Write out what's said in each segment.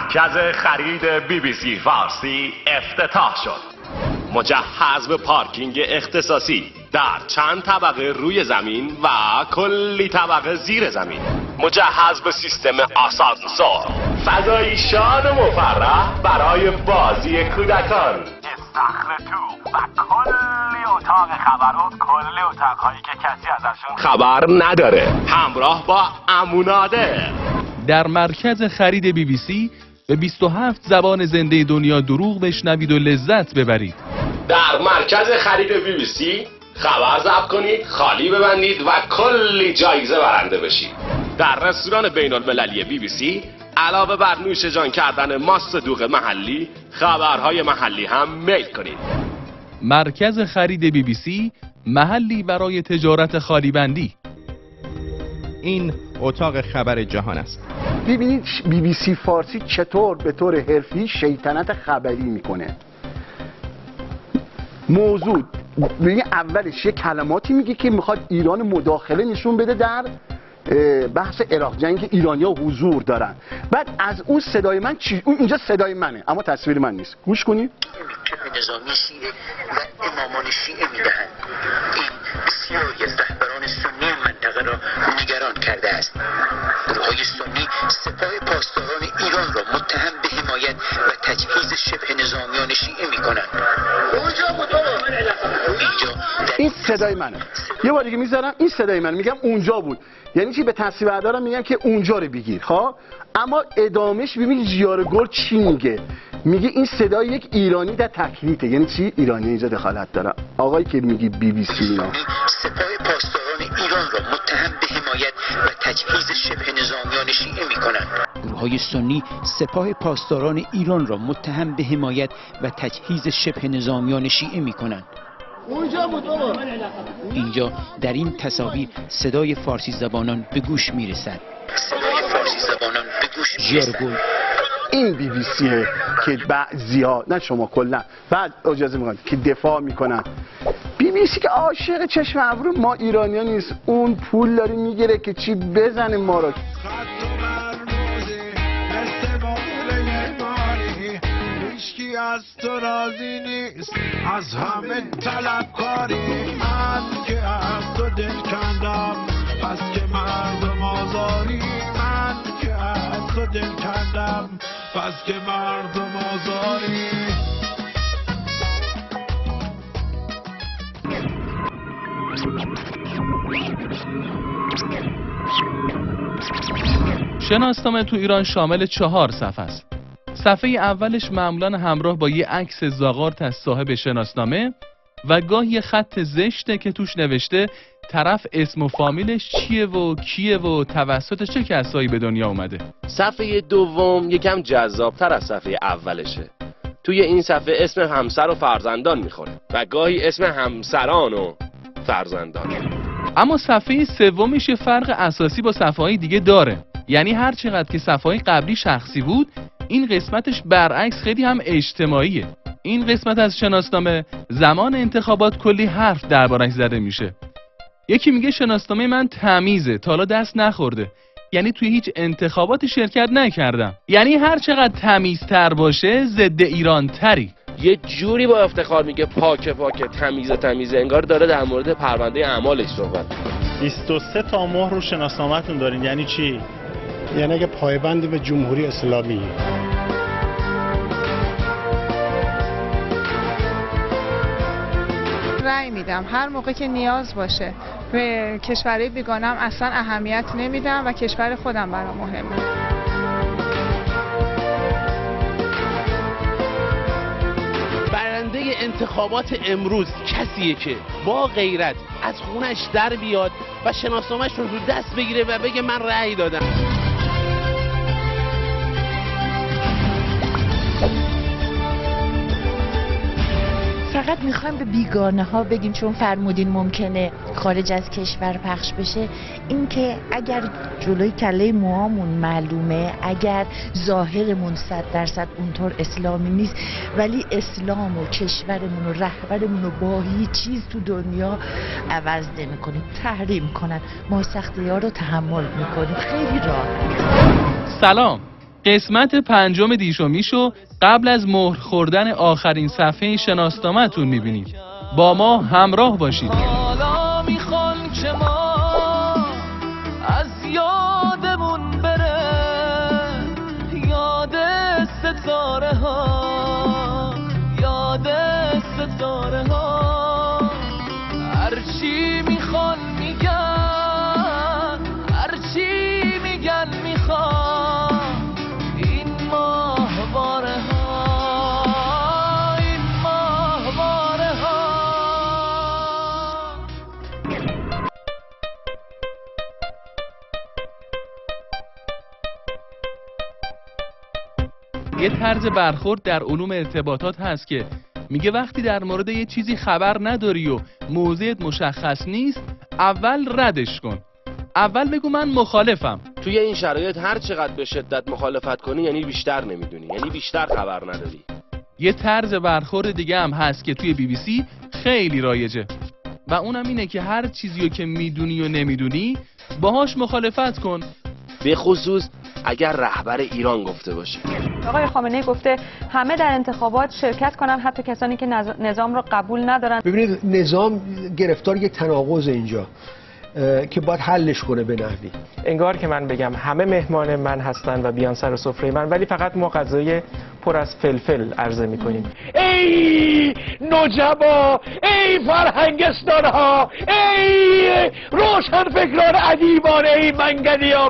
مرکز خرید BBC فارسی افتتاح شد. مجهز به پارکینگ اختصاصی در چند طبقه روی زمین و کلی طبقه زیر زمین، مجهز به سیستم آسانسور، فضایی شاد و مفرح برای بازی کودکان، استخر تو و کلی اتاق خبر و کلی اتاق‌هایی که کسی ازشون خبر نداره، همراه با اموناده. در مرکز خرید BBC به 27 زبان زنده دنیا دروغ بشنوید و لذت ببرید. در مرکز خرید BBC خبر ضبط کنید، خالی ببندید و کلی جایزه برنده بشید. در رستوران بین المللی BBC علاوه بر نوش جان کردن ماست دوغ محلی، خبرهای محلی هم میل کنید. مرکز خرید BBC، محلی برای تجارت خالی بندی. این اتاق خبر جهان است. ببینید BBC فارسی چطور به طور حرفی شیطنت خبری میکنه. موضوع ببین اولش یه کلماتی میگه که میخواد ایران مداخله نشون بده در بحث عراق، جنگ ایرانیا حضور دارن. بعد از اون صدای من اون اینجا صدای منه اما تصویر من نیست. گوش کنید. به نظامی شیعه و امامان شیعه میدهند. این بسیاری از رهبران سنی منطقه را نگران کرده است. گروه‌های سنی سپاه پاسداران ایران را متهم به حمایت و تجهیز شبه نظامیان شیعه میکنند. این صدای منه. یه بار دیگه میذارم این صدای منه، میگم اونجا بود. یعنی چی؟ به تصویر بردارم میگم که اونجا رو بگیر. ها اما ادامش ببین جیار گل چی میگه. میگه این صدای یک ایرانی در تکلیته. یعنی چی؟ ایرانی اینجا دخالت داره. آقایی که میگی BBC اینا سپاه پاسداران ایران را متهم به حمایت و تجهیز شبه نظامیان شیعه میکنند. گروه‌های سنی سپاه پاسداران ایران را متهم به حمایت و تجهیز شبه نظامیان شیعه میکنند. اینجا در این تصاویر صدای فارسی زبانان به گوش میرسد. صدای فارسی زبانان به گوش میرسد. این BBCه که بعضیا نه شما کلا بعد اجازه میکنن که دفاع میکنن. BBC که عاشق چشم ابرو ما ایرانیا نیست، اون پول داره میگیره که چی بزنه ما رو. از تو راضی نیست، از همه طلبکاری. من که از تو دل کندم پس که مردم آزاری. من که از تو دل کندم پس که مردم آزاری. شناسنامه تو ایران شامل 4 صفحه است. صفحه اولش معمولاً همراه با یه عکس زاغارت از صاحب شناسنامه و گاهی یه خط زشته که توش نوشته طرف اسم و فامیلش چیه و کیه و توسط چه کسایی به دنیا اومده. صفحه دوم یکم جذابتر از صفحه اولشه. توی این صفحه اسم همسر و فرزندان میخوره و گاهی اسم همسران و فرزندان. اما صفحه سومش یه فرق اساسی با صفحه‌های دیگه داره. یعنی هر چقدر که صفحه‌های قبلی شخصی بود، این قسمتش برعکس خیلی هم اجتماعیه. این قسمت از شناسنامه زمان انتخابات کلی حرف دربارش زده میشه. یکی میگه شناسنامه من تمیزه، تا حالا دست نخورده، یعنی توی هیچ انتخاباتی شرکت نکردم. یعنی هر چقدر تمیزتر باشه ضد ایران تری. یه جوری با افتخار میگه پاکه پاکه تمیزه، انگار داره در مورد پرونده اعمالش صحبت. 23 تا مهر رو شناسنامه‌تون دارین. یعنی چی؟ یعنی اگه پایبند به جمهوری اسلامی. رأی میدم هر موقع که نیاز باشه. به کشورهای بیگانم اصلا اهمیت نمیدم و کشور خودم برام مهمه. برنده انتخابات امروز کسیه که با غیرت از خونش در بیاد و شناسنامه‌اش رو دست بگیره و بگه من رأی دادم. فقط میخوایم به بیگانه ها بگیم، چون فرمودین ممکنه خارج از کشور پخش بشه، اینکه اگر جلوی کله موهامون معلومه، اگر ظاهرمون 100% اونطور اسلامی نیست، ولی اسلام و کشورمون و رهبرمون و با هیچ چیز تو دنیا عوض نمی‌کنیم، تحریم کنن، ما سختی‌ها رو تحمل میکنیم. خیلی راحت. سلام، قسمت 5 دیشومیشو قبل از مهر خوردن آخرین صفحه شناسنامه‌تون می‌بینید. با ما همراه باشید. حالا میخوان که ما از یادمون بره، یاد ستاره ها، یاد ستاره ها، هرچی میخوان میگن، هرچی میگن میخوان، این ماهواره ها، این ماهواره ها. یه طرز برخورد در علوم ارتباطات هست که میگه وقتی در مورد یه چیزی خبر نداری و موضعت مشخص نیست، اول ردش کن. اول بگو من مخالفم. توی این شرایط هر چقدر به شدت مخالفت کنی یعنی بیشتر نمیدونی، یعنی بیشتر خبر نداری. یه طرز برخورد دیگه هم هست که توی BBC خیلی رایجه و اونم اینه که هر چیزیو که میدونی و نمیدونی باهاش مخالفت کن، به خصوص اگر رهبر ایران گفته باشه. آقای خامنه‌ای گفته همه در انتخابات شرکت کنن، حتی کسانی که نظام رو قبول ندارن. ببینید نظام گرفتار یک تناقض اینجا که باید حلش کنه به نحوی. انگار که من بگم همه مهمان من هستن و بیان سر سفره من، ولی فقط ما غذای پر از فلفل عرضه میکنیم. ای نجبا، ای فرهنگستانها، ای روشنفکران ادیبان، ای منگلیا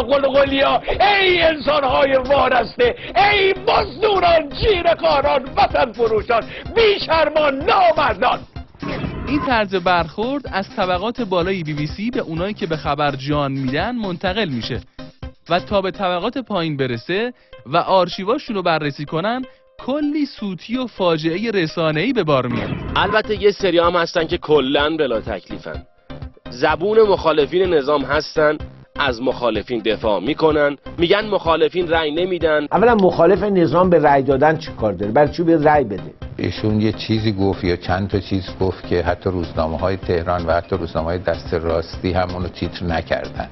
قلقلیا، ای انسانهای وارسته، ای مزدوران، جیره‌کاران، وطن فروشان، بیشرمان، نامردان. این طرز برخورد از طبقات بالای BBC به اونایی که به خبر جان میدن منتقل میشه و تا به طبقات پایین برسه و آرشیواشون رو بررسی کنن، کلی سوتی و فاجعه رسانه‌ای به بار میاد. البته یه سری هم هستن که کلاً بلا تکلیفن. زبون مخالفین نظام هستن، از مخالفین دفاع میکنن، میگن مخالفین رأی نمیدن. اولا مخالف نظام به رأی دادن چی کار داره؟ برای چی به رأی بده؟ ایشون یه چیزی گفت یا چند تا چیز گفت که حتی روزنامه‌های تهران و حتی روزنامه‌های دست راستی هم اونو تیتر نکردن،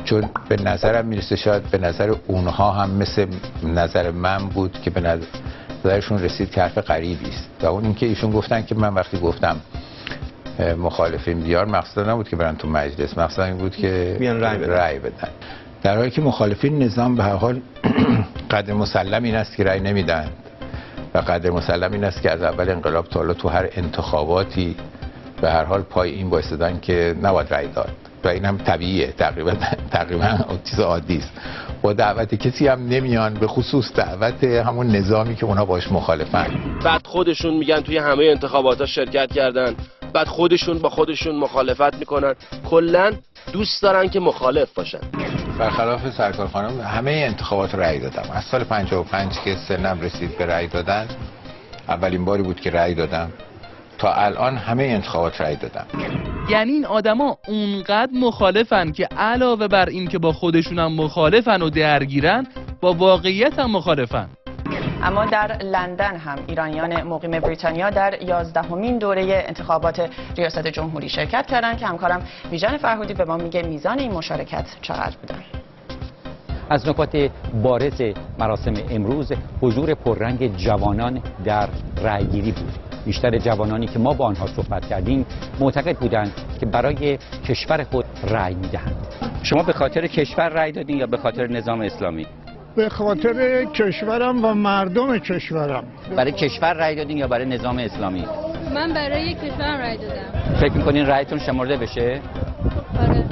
چون به نظرم میرسه شاید به نظر اونها هم مثل نظر من بود که به نظرشون رسید که حرف غریبی است. و اون اینکه ایشون گفتن که من وقتی گفتم مخالفین بیار، مقصد نبود که برن تو مجلس، مقصد این بود که بیان رأی بدن. در حالی که مخالفین نظام به هر حال قدر مسلم این است که رأی نمیدن و قدر مسلم این است که از اول انقلاب تا حالا تو هر انتخاباتی به هر حال پای این بایستدن که نباید رأی داد و این هم طبیعیه، تقریبا چیز عادی است. با دعوت کسی هم نمیان، به خصوص دعوت همون نظامی که اونا باش مخالفن. بعد خودشون میگن توی همه انتخابات‌ها شرکت کردن، بعد خودشون با خودشون مخالفت میکنن، کلاً دوست دارن که مخالف باشن. برخلاف سرکار خانم همه انتخابات رأی دادم. از سال 55 که سنم رسید به رأی دادن، اولین باری بود که رأی دادم، تا الان همه انتخابات رأی دادم. یعنی این آدما اونقدر مخالفن که علاوه بر این که با خودشون هم مخالفن و درگیرن، با واقعیت هم مخالفن. اما در لندن هم ایرانیان مقیم بریتانیا در 11مین دوره انتخابات ریاست جمهوری شرکت کردند که همکارم ویژن فرهودی به ما میگه میزان این مشارکت چقدر بودن. از نکات بارز مراسم امروز حضور پررنگ جوانان در رأیگیری بود. بیشتر جوانانی که ما با آنها صحبت کردیم معتقد بودند که برای کشور خود رأی میدهند. شما به خاطر کشور رأی دادین یا به خاطر نظام اسلامی؟ به خاطر کشورم و مردم کشورم. برای کشور رأی دادین یا برای نظام اسلامی؟ من برای کشورم رأی دادم. فکر می‌کنین رأیتون شمرده بشه؟ آره.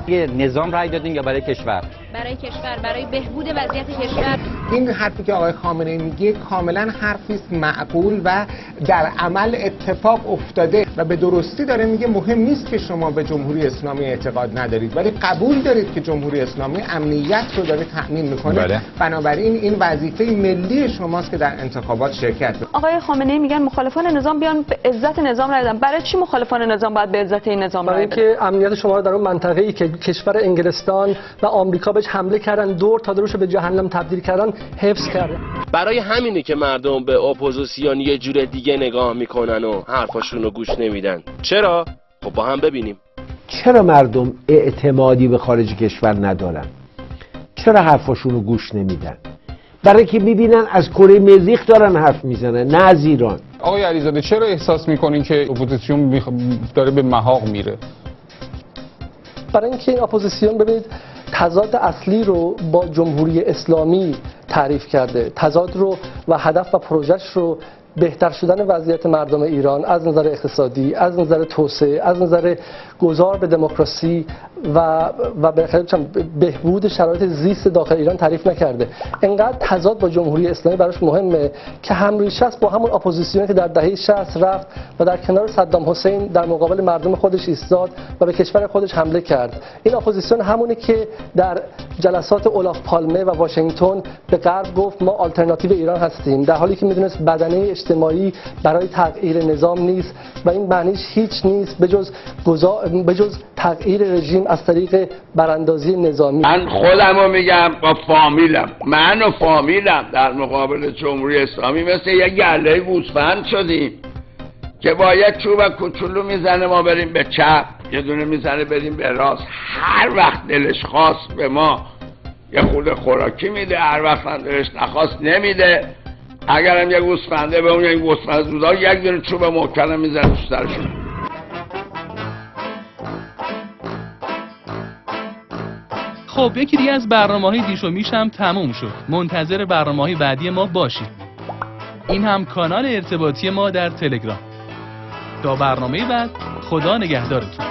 یه نظام رأی دادین یا برای کشور؟ برای کشور، برای بهبود وضعیت کشور. این حرفی که آقای خامنه‌ای میگه کاملا حرفی است معقول و در عمل اتفاق افتاده و به درستی داره میگه مهم نیست که شما به جمهوری اسلامی اعتقاد ندارید، ولی قبول دارید که جمهوری اسلامی امنیت رو داره تأمین میکنه. بله. بنابراین این وظیفه ملی شماست که در انتخابات شرکت کنید. آقای خامنه‌ای میگن مخالفان نظام بیان به عزت نظام رأی بدن. برای چی مخالفان نظام باید به عزت این نظام رأی بدن؟ برای اینکه امنیت شما رو در اون منطقه‌ای که کشور انگلستان و آمریکا بهش حمله کردن، دور تا دورش به جهنم تبدیل کردن، حفظ کرده. برای همینه که مردم به اپوزیسیون یه جور دیگه نگاه میکنن و حرفاشون رو گوش نمیدن. چرا؟ خب با هم ببینیم. چرا مردم اعتمادی به خارج کشور ندارن؟ چرا حرفاشون رو گوش نمیدن؟ برای که میبینن از کره مریخ دارن حرف میزنن، نه از ایران. آقای علیزاده چرا احساس میکنین که اپوزیسیون داره به محاق میره؟ برای اینکه این اپوزیسیون ببینید تضاد اصلی رو با جمهوری اسلامی تعریف کرده، تضاد رو و هدف و پروژهش رو بهتر شدن وضعیت مردم ایران از نظر اقتصادی، از نظر توسعه، از نظر گذار به دموکراسی و بهبود شرایط زیست داخل ایران تعریف نکرده. انقدر تضاد با جمهوری اسلامی براش مهمه که همریشه است با همون اپوزیسیونی که در دهه 60 رفت و در کنار صدام حسین در مقابل مردم خودش ایستاد و به کشور خودش حمله کرد. این اپوزیسیون همونی که در جلسات اولاف پالمه و واشنگتن به غرب گفت ما آلترناتیو ایران هستیم، در حالی که میدونست بدنه اجتماعی برای تغییر نظام نیست و این معنیش هیچ نیست به جز تغییر رژیم از طریق براندازی نظامی. من خودمو میگم با فامیلم، من و فامیلم در مقابل جمهوری اسلامی مثل یه گله گوسفند شدیم که با یک چوب کوچولو میزنه ما بریم به چپ، یه دونه میزنه بریم به راست. هر وقت دلش خواست به ما یه خورده خوراکی میده، هر وقت هم دلش نخواست نمیده. اگرم یه گوسفنده به اون یک گوسفند زودا یک دونه چوب محکم میزنه تو سرشون. خب یکی دیگه از برنامه‌های دیش و میش هم تموم شد. منتظر برنامه‌های بعدی ما باشید. این هم کانال ارتباطی ما در تلگرام. تا برنامه بعد، خدا نگهدارتون.